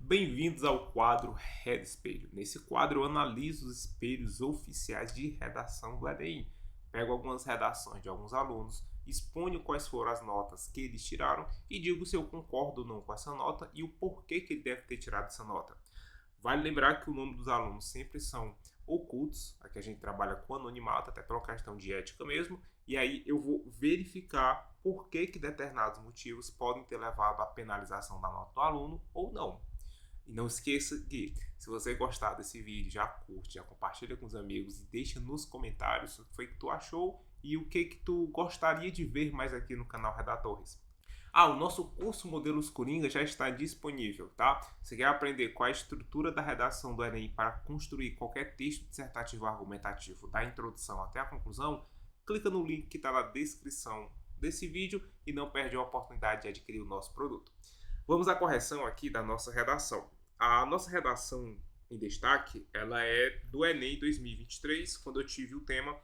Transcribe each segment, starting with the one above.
Bem-vindos ao quadro Red Espelho. Nesse quadro eu analiso os espelhos oficiais de redação do Enem. Pego algumas redações de alguns alunos, exponho quais foram as notas que eles tiraram e digo se eu concordo ou não com essa nota e o porquê que ele deve ter tirado essa nota. Vale lembrar que o nome dos alunos sempre são ocultos, aqui a gente trabalha com anonimato, até pela questão de ética mesmo, e aí eu vou verificar por que determinados motivos podem ter levado à penalização da nota do aluno ou não. E não esqueça que, se você gostar desse vídeo, já curte, já compartilha com os amigos e deixa nos comentários o que foi que tu achou e o que tu gostaria de ver mais aqui no canal Redatores. O nosso curso Modelos Coringa já está disponível, tá? Você quer aprender qual é a estrutura da redação do Enem para construir qualquer texto dissertativo argumentativo da introdução até a conclusão? Clica no link que está na descrição desse vídeo e não perde a oportunidade de adquirir o nosso produto. Vamos à correção aqui da nossa redação. A nossa redação em destaque, ela é do Enem 2023, quando eu tive o tema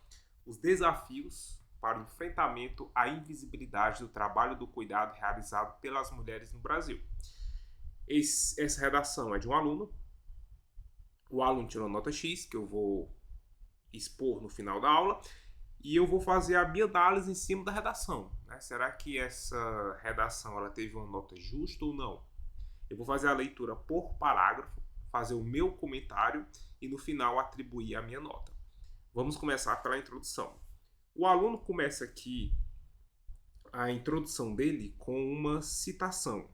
Os desafios para o enfrentamento à invisibilidade do trabalho do cuidado realizado pelas mulheres no Brasil. Essa redação é de um aluno. O aluno tirou nota X, que eu vou expor no final da aula, e eu vou fazer a minha análise em cima da redação. Né? Será que essa redação ela teve uma nota justa ou não? Eu vou fazer a leitura por parágrafo, fazer o meu comentário e no final atribuir a minha nota. Vamos começar pela introdução. O aluno começa aqui a introdução dele com uma citação.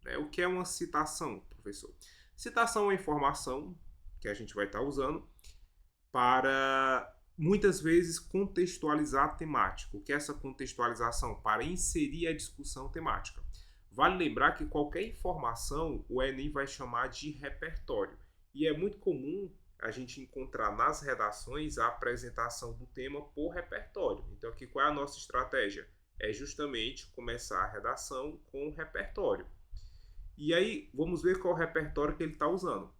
Né? O que é uma citação, professor? Citação é uma informação que a gente vai estar usando para muitas vezes contextualizar a temática. O que é essa contextualização? Para inserir a discussão temática. Vale lembrar que qualquer informação o Enem vai chamar de repertório. E é muito comum a gente encontrar nas redações a apresentação do tema por repertório. Então aqui qual é a nossa estratégia? É justamente começar a redação com o repertório. E aí vamos ver qual é o repertório que ele está usando.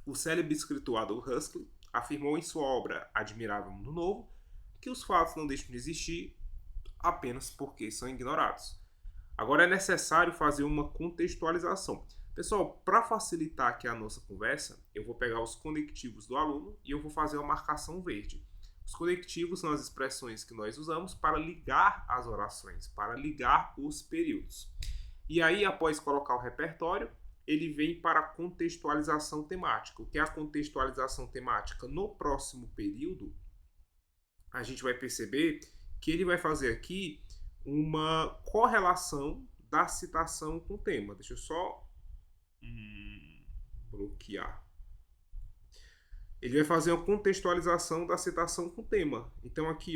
O célebre escritor Aldous Huxley afirmou em sua obra Admirável Mundo Novo que os fatos não deixam de existir apenas porque são ignorados. Agora é necessário fazer uma contextualização. Pessoal, para facilitar aqui a nossa conversa, eu vou pegar os conectivos do aluno e eu vou fazer uma marcação verde. Os conectivos são as expressões que nós usamos para ligar as orações, para ligar os períodos. E aí, após colocar o repertório, ele vem para a contextualização temática. O que é a contextualização temática? No próximo período, a gente vai perceber que ele vai fazer aqui uma correlação da citação com o tema. Deixa eu só bloquear. Ele vai fazer uma contextualização da citação com o tema. Então aqui,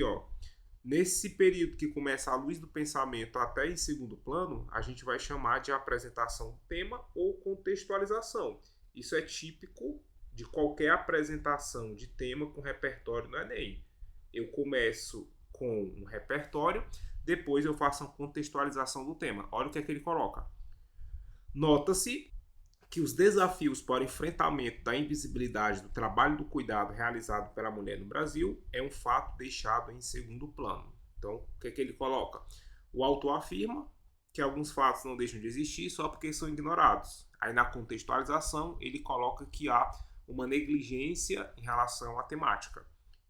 nesse período que começa a luz do pensamento até em segundo plano, a gente vai chamar de apresentação do tema ou contextualização. Isso é típico de qualquer apresentação de tema com repertório no Enem. Eu começo com um repertório, depois eu faço uma contextualização do tema. Olha o que é que ele coloca. Nota-se que os desafios para o enfrentamento da invisibilidade do trabalho do cuidado realizado pela mulher no Brasil é um fato deixado em segundo plano. Então, o que é que ele coloca? O autor afirma que alguns fatos não deixam de existir só porque são ignorados. Aí, na contextualização, ele coloca que há uma negligência em relação à temática.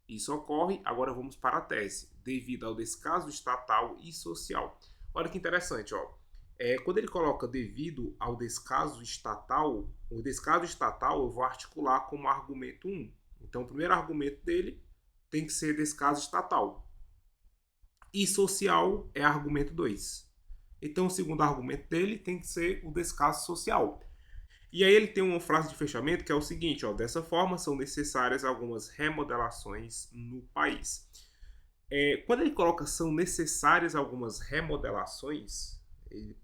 Isso ocorre, agora vamos para a tese, devido ao descaso estatal e social. Olha que interessante, quando ele coloca devido ao descaso estatal, o descaso estatal eu vou articular como argumento 1. Então, o primeiro argumento dele tem que ser descaso estatal. E social é argumento 2. Então, o segundo argumento dele tem que ser o descaso social. E aí ele tem uma frase de fechamento que é o seguinte, dessa forma são necessárias algumas remodelações no país. Quando ele coloca são necessárias algumas remodelações,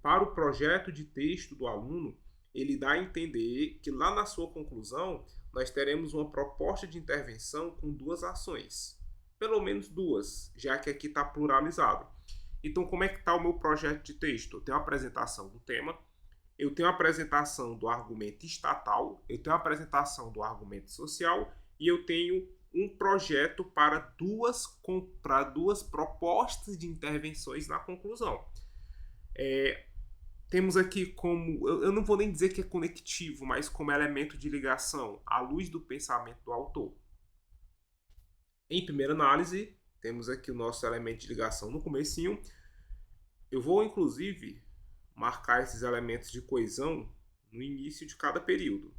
para o projeto de texto do aluno, ele dá a entender que lá na sua conclusão nós teremos uma proposta de intervenção com duas ações. Pelo menos duas, já que aqui está pluralizado. Então, como é que está o meu projeto de texto? Eu tenho a apresentação do tema, eu tenho a apresentação do argumento estatal, eu tenho a apresentação do argumento social e eu tenho um projeto para duas propostas de intervenções na conclusão. Temos aqui como, eu não vou nem dizer que é conectivo, mas como elemento de ligação, à luz do pensamento do autor. Em primeira análise, temos aqui o nosso elemento de ligação no comecinho. Eu vou, inclusive, marcar esses elementos de coesão no início de cada período.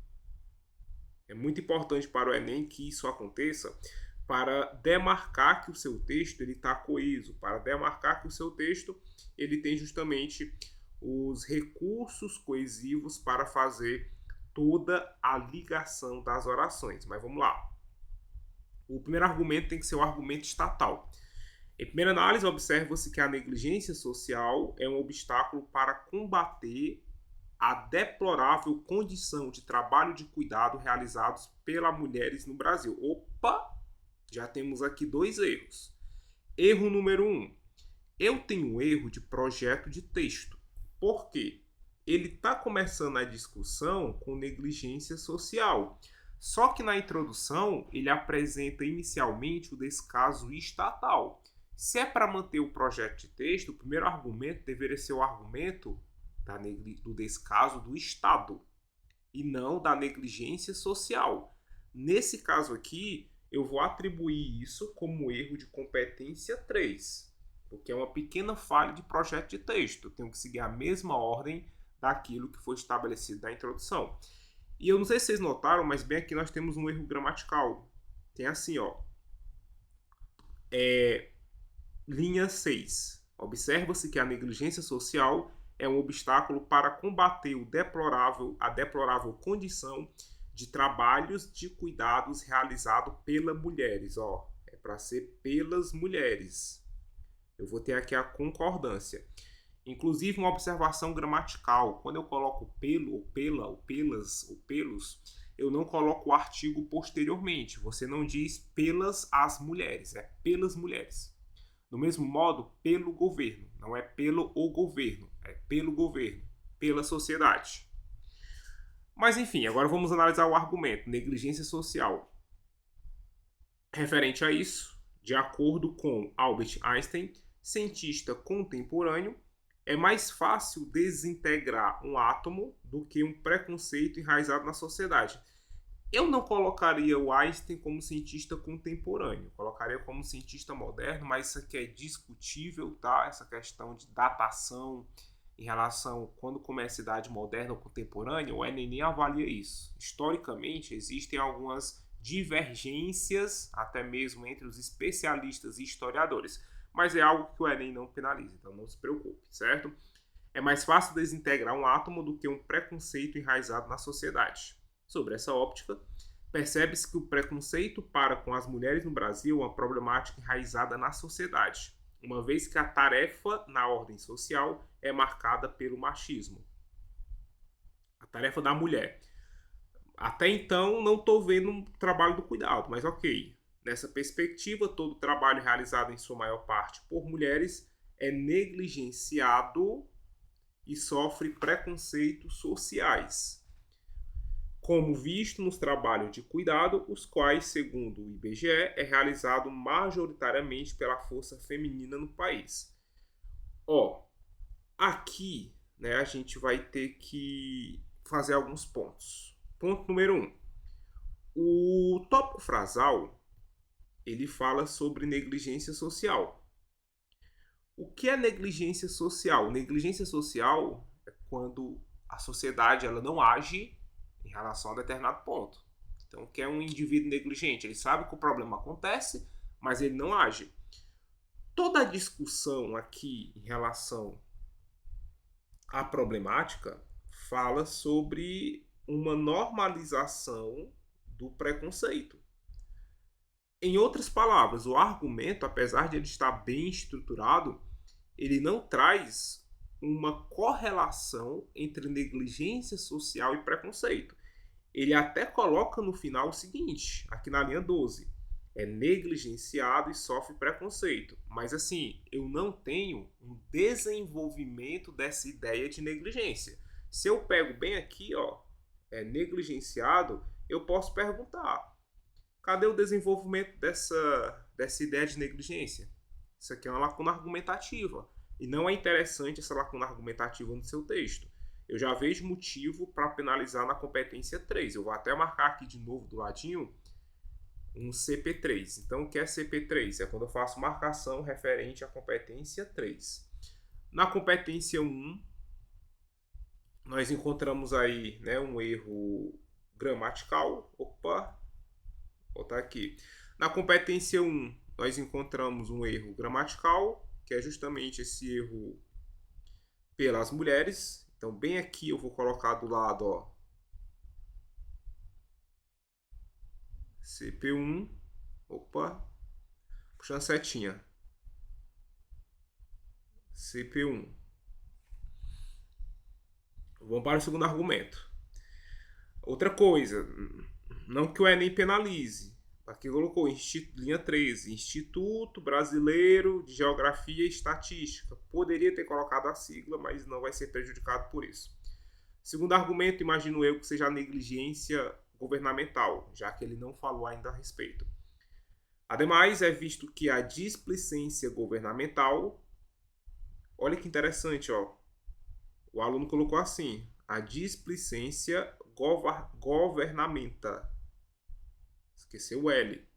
É muito importante para o Enem que isso aconteça para demarcar que o seu texto está coeso, para demarcar que o seu texto ele tem justamente os recursos coesivos para fazer toda a ligação das orações. Mas vamos lá. O primeiro argumento tem que ser o argumento estatal. Em primeira análise, observa-se que a negligência social é um obstáculo para combater a deplorável condição de trabalho de cuidado realizados pelas mulheres no Brasil. Opa! Já temos aqui dois erros. Erro número 1. Eu tenho um erro de projeto de texto. Por quê? Ele está começando a discussão com negligência social. Só que na introdução ele apresenta inicialmente o descaso estatal. Se é para manter o projeto de texto, o primeiro argumento deveria ser o argumento do descaso do Estado e não da negligência social. Nesse caso aqui, eu vou atribuir isso como erro de competência 3, porque é uma pequena falha de projeto de texto. Eu tenho que seguir a mesma ordem daquilo que foi estabelecido na introdução. E eu não sei se vocês notaram, mas bem aqui nós temos um erro gramatical. Tem assim, ó. Linha 6. Observa-se que a negligência social é um obstáculo para combater a deplorável condição de trabalhos de cuidados realizado pelas mulheres. Ó, é para ser pelas mulheres. Eu vou ter aqui a concordância. Inclusive uma observação gramatical. Quando eu coloco pelo, ou pela, ou pelas, ou pelos, eu não coloco o artigo posteriormente. Você não diz pelas as mulheres, é pelas mulheres. Do mesmo modo, pelo governo. Não é pelo o governo, é pelo governo, pela sociedade. Mas enfim, agora vamos analisar o argumento, negligência social. Referente a isso, de acordo com Albert Einstein, cientista contemporâneo, é mais fácil desintegrar um átomo do que um preconceito enraizado na sociedade. Eu não colocaria o Einstein como cientista contemporâneo, colocaria como cientista moderno, mas isso aqui é discutível, tá? Essa questão de datação em relação a quando começa a idade moderna ou contemporânea, o Enem nem avalia isso. Historicamente, existem algumas divergências, até mesmo entre os especialistas e historiadores, mas é algo que o Enem não penaliza, então não se preocupe, certo? É mais fácil desintegrar um átomo do que um preconceito enraizado na sociedade. Sobre essa óptica, percebe-se que o preconceito para com as mulheres no Brasil é uma problemática enraizada na sociedade, uma vez que a tarefa na ordem social é marcada pelo machismo. A tarefa da mulher. Até então, não estou vendo um trabalho do cuidado, mas ok. Nessa perspectiva, todo trabalho realizado em sua maior parte por mulheres é negligenciado e sofre preconceitos sociais, como visto nos trabalhos de cuidado, os quais, segundo o IBGE, é realizado majoritariamente pela força feminina no país. Aqui, né, a gente vai ter que fazer alguns pontos. Ponto número 1. O tópico frasal, ele fala sobre negligência social. O que é negligência social? Negligência social é quando a sociedade ela não age em relação a determinado ponto. Então, o que é um indivíduo negligente? Ele sabe que o problema acontece, mas ele não age. Toda a discussão aqui em relação à problemática fala sobre uma normalização do preconceito. Em outras palavras, o argumento, apesar de ele estar bem estruturado, ele não traz uma correlação entre negligência social e preconceito. Ele até coloca no final o seguinte, aqui na linha 12, é negligenciado e sofre preconceito. Mas assim, eu não tenho um desenvolvimento dessa ideia de negligência. Se eu pego bem aqui, ó, é negligenciado, eu posso perguntar, cadê o desenvolvimento dessa ideia de negligência? Isso aqui é uma lacuna argumentativa. E não é interessante essa lacuna argumentativa no seu texto. Eu já vejo motivo para penalizar na competência 3. Eu vou até marcar aqui de novo do ladinho um CP3. Então, o que é CP3? É quando eu faço marcação referente à competência 3. Na competência 1, nós encontramos aí, né, um erro gramatical. Opa, vou botar aqui. Na competência 1, nós encontramos um erro gramatical, que é justamente esse erro pelas mulheres. Então, bem aqui eu vou colocar do lado, ó, CP1. Opa, puxando a setinha. CP1. Vamos para o segundo argumento. Outra coisa, não que o Enem penalize. Aqui colocou linha 13, Instituto Brasileiro de Geografia e Estatística. Poderia ter colocado a sigla, mas não vai ser prejudicado por isso. Segundo argumento, imagino eu que seja a negligência governamental, já que ele não falou ainda a respeito. Ademais, é visto que a displicência governamental, olha que interessante, ó. O aluno colocou assim: a displicência governamenta. Esqueceu o L.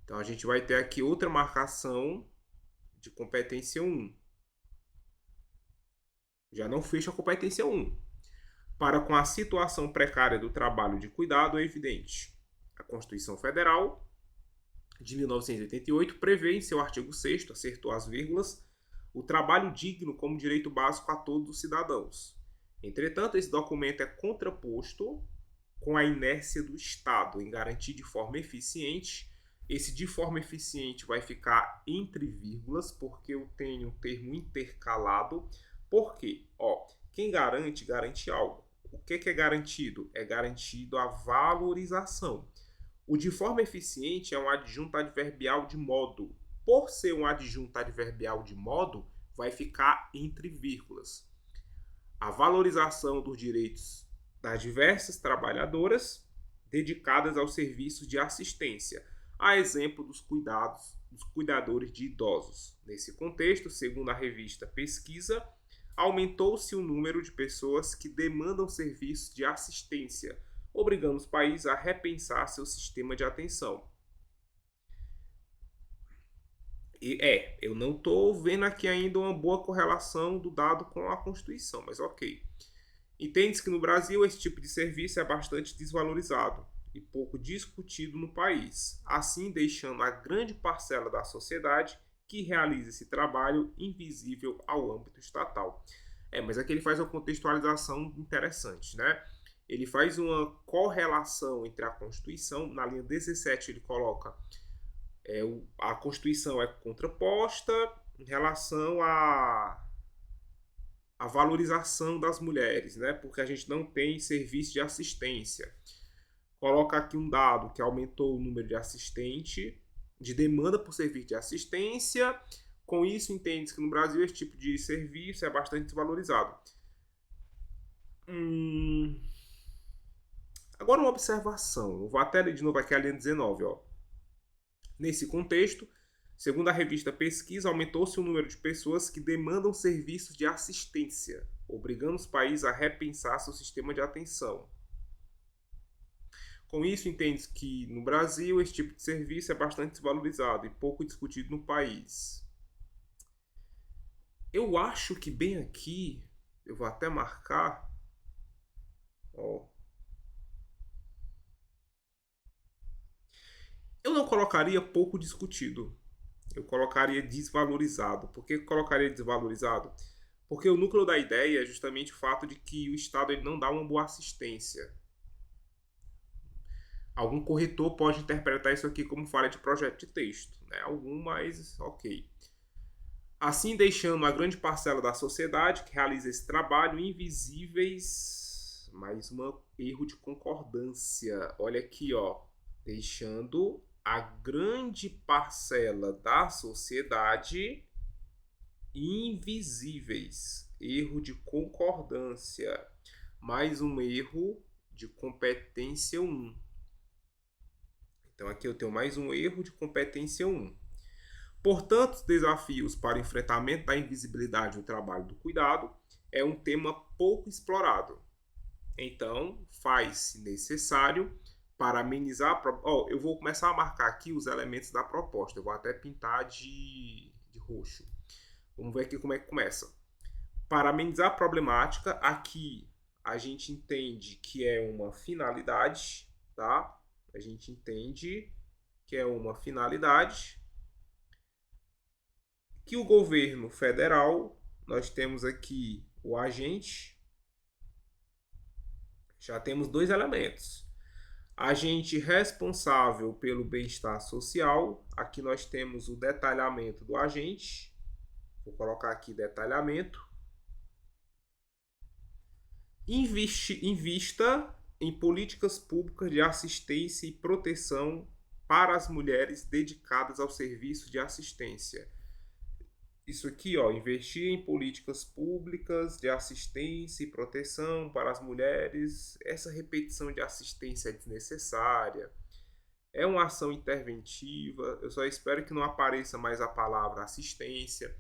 Então a gente vai ter aqui outra marcação de competência 1. Já não fecha a competência 1. Para com a situação precária do trabalho de cuidado é evidente. A Constituição Federal de 1988 prevê em seu artigo 6º, acertou as vírgulas, o trabalho digno como direito básico a todos os cidadãos. Entretanto, esse documento é contraposto com a inércia do Estado em garantir de forma eficiente. Esse de forma eficiente vai ficar entre vírgulas, porque eu tenho um termo intercalado. Por quê? Ó, quem garante, garante algo. O que é garantido? É garantido a valorização. O de forma eficiente é um adjunto adverbial de modo. Por ser um adjunto adverbial de modo, vai ficar entre vírgulas. A valorização dos direitos das diversas trabalhadoras dedicadas aos serviços de assistência, a exemplo dos cuidadores de idosos. Nesse contexto, segundo a revista Pesquisa, aumentou-se o número de pessoas que demandam serviços de assistência, obrigando os países a repensar seu sistema de atenção. Eu não estou vendo aqui ainda uma boa correlação do dado com a Constituição, mas ok. Entende-se que no Brasil esse tipo de serviço é bastante desvalorizado e pouco discutido no país, assim deixando a grande parcela da sociedade que realiza esse trabalho invisível ao âmbito estatal. Mas aqui ele faz uma contextualização interessante, né? Ele faz uma correlação entre a Constituição, na linha 17 ele coloca a Constituição é contraposta em relação à valorização das mulheres, né? Porque a gente não tem serviço de assistência. Coloca aqui um dado que aumentou o número de assistente, de demanda por serviço de assistência. Com isso, entende-se que no Brasil esse tipo de serviço é bastante desvalorizado. Agora uma observação. Eu vou até ler de novo aqui a linha 19, ó. Nesse contexto, segundo a revista Pesquisa, aumentou-se o número de pessoas que demandam serviços de assistência, obrigando os países a repensar seu sistema de atenção. Com isso, entende-se que no Brasil esse tipo de serviço é bastante desvalorizado e pouco discutido no país. Eu acho que bem aqui, eu vou até marcar, ó. Eu não colocaria pouco discutido. Eu colocaria desvalorizado. Por que eu colocaria desvalorizado? Porque o núcleo da ideia é justamente o fato de que o Estado ele não dá uma boa assistência. Algum corretor pode interpretar isso aqui como falha de projeto de texto, né? Algum, mas ok. Assim, deixando a grande parcela da sociedade que realiza esse trabalho invisíveis, mais um erro de concordância. Olha aqui, ó, deixando a grande parcela da sociedade invisíveis. Erro de concordância. Mais um erro de competência 1. Então aqui eu tenho mais um erro de competência 1. Portanto, desafios para o enfrentamento da invisibilidade no trabalho do cuidado é um tema pouco explorado. Então, faz-se necessário para amenizar... eu vou começar a marcar aqui os elementos da proposta. Eu vou até pintar de roxo. Vamos ver aqui como é que começa. Para amenizar a problemática, aqui a gente entende que é uma finalidade, tá? A gente entende que é uma finalidade que o governo federal, nós temos aqui o agente, já temos dois elementos. Agente responsável pelo bem-estar social, aqui nós temos o detalhamento do agente, vou colocar aqui detalhamento. Invista em políticas públicas de assistência e proteção para as mulheres dedicadas ao serviço de assistência. Isso aqui, investir em políticas públicas de assistência e proteção para as mulheres. Essa repetição de assistência é desnecessária. É uma ação interventiva. Eu só espero que não apareça mais a palavra assistência.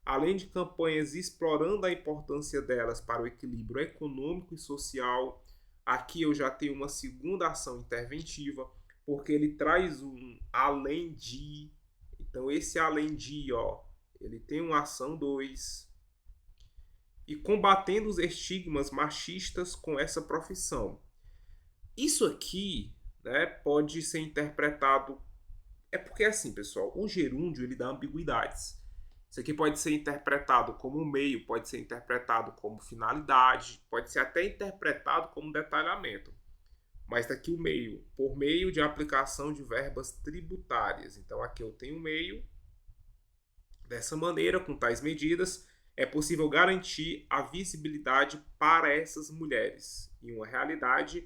Além de campanhas explorando a importância delas para o equilíbrio econômico e social, aqui eu já tenho uma segunda ação interventiva, porque ele traz um além de. Então, esse além de, ele tem uma ação 2. E combatendo os estigmas machistas com essa profissão. Isso aqui, né, pode ser interpretado... É porque assim, pessoal, o gerúndio ele dá ambiguidades. Isso aqui pode ser interpretado como meio, pode ser interpretado como finalidade, pode ser até interpretado como detalhamento. Mas está aqui o meio, por meio de aplicação de verbas tributárias. Então aqui eu tenho o meio. Dessa maneira, com tais medidas, é possível garantir a visibilidade para essas mulheres, em uma realidade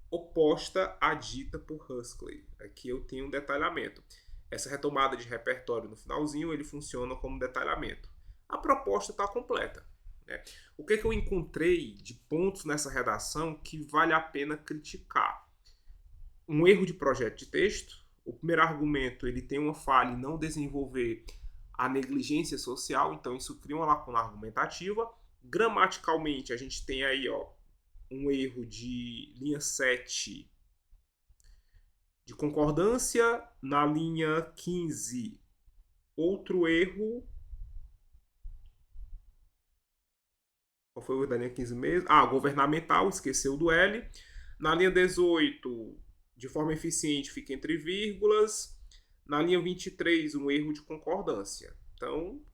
oposta à dita por Huxley. Aqui eu tenho um detalhamento. Essa retomada de repertório no finalzinho, ele funciona como detalhamento. A proposta está completa, né? O que eu encontrei de pontos nessa redação que vale a pena criticar? Um erro de projeto de texto. O primeiro argumento, ele tem uma falha em não desenvolver a negligência social, então isso cria uma lacuna argumentativa. Gramaticalmente, a gente tem aí um erro de linha 7 de concordância. Na linha 15, outro erro. Qual foi o erro da linha 15 mesmo? Governamental, esqueceu do L. Na linha 18, de forma eficiente, fica entre vírgulas. Na linha 23, um erro de concordância. Então,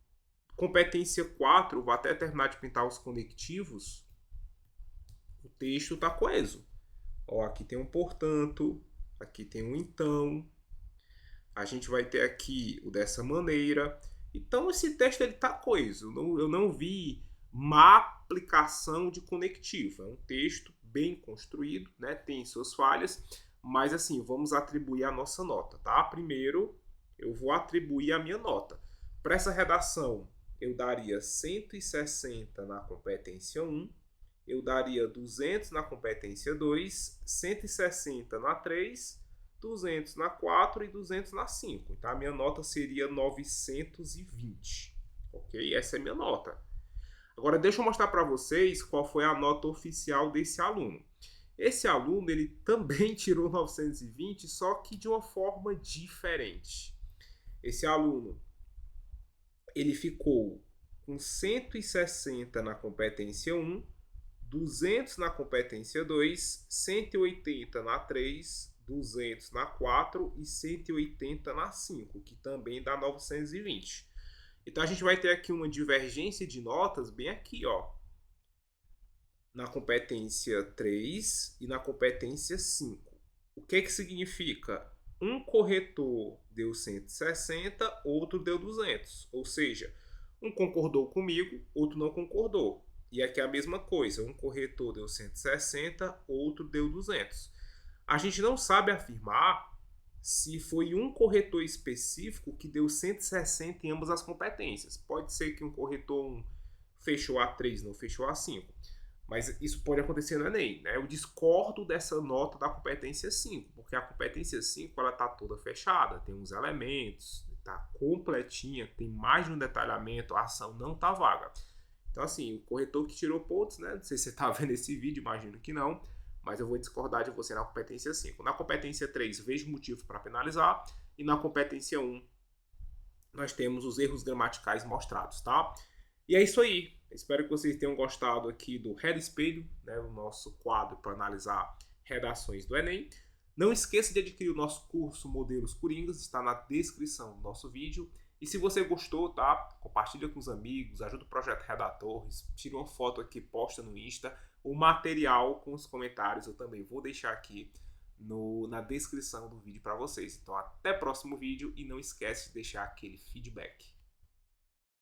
competência 4, vou até terminar de pintar os conectivos. O texto está coeso. Aqui tem um portanto, aqui tem um então. A gente vai ter aqui o dessa maneira. Então, esse texto está coeso. Eu não vi má aplicação de conectivo. É um texto bem construído, né? Tem suas falhas. Mas assim, vamos atribuir a nossa nota, tá? Primeiro, eu vou atribuir a minha nota. Para essa redação, eu daria 160 na competência 1, eu daria 200 na competência 2, 160 na 3, 200 na 4 e 200 na 5. Então, a minha nota seria 920, ok? Essa é a minha nota. Agora, deixa eu mostrar para vocês qual foi a nota oficial desse aluno. Esse aluno, ele também tirou 920, só que de uma forma diferente. Esse aluno, ele ficou com 160 na competência 1, 200 na competência 2, 180 na 3, 200 na 4 e 180 na 5, que também dá 920. Então, a gente vai ter aqui uma divergência de notas bem aqui, na competência 3 e na competência 5. O que significa? Um corretor deu 160, outro deu 200. Ou seja, um concordou comigo, outro não concordou. E aqui é a mesma coisa. Um corretor deu 160, outro deu 200. A gente não sabe afirmar se foi um corretor específico que deu 160 em ambas as competências. Pode ser que um corretor 1 fechou a 3, não fechou a 5. Mas isso pode acontecer no Enem, né? Eu discordo dessa nota da competência 5, porque a competência 5 ela está toda fechada, tem uns elementos, tá completinha, tem mais de um detalhamento, a ação não tá vaga. Então, assim, o corretor que tirou pontos, né? Não sei se você tá vendo esse vídeo, imagino que não, mas eu vou discordar de você na competência 5. Na competência 3, vejo motivo para penalizar, e na competência 1, nós temos os erros gramaticais mostrados, tá? E é isso aí. Espero que vocês tenham gostado aqui do Reda Espelho, né, o nosso quadro para analisar redações do Enem. Não esqueça de adquirir o nosso curso Modelos Coringas, está na descrição do nosso vídeo. E se você gostou, tá? Compartilha com os amigos, ajuda o Projeto Redatores, tira uma foto aqui, posta no Insta. O material com os comentários eu também vou deixar aqui na descrição do vídeo para vocês. Então até o próximo vídeo e não esquece de deixar aquele feedback.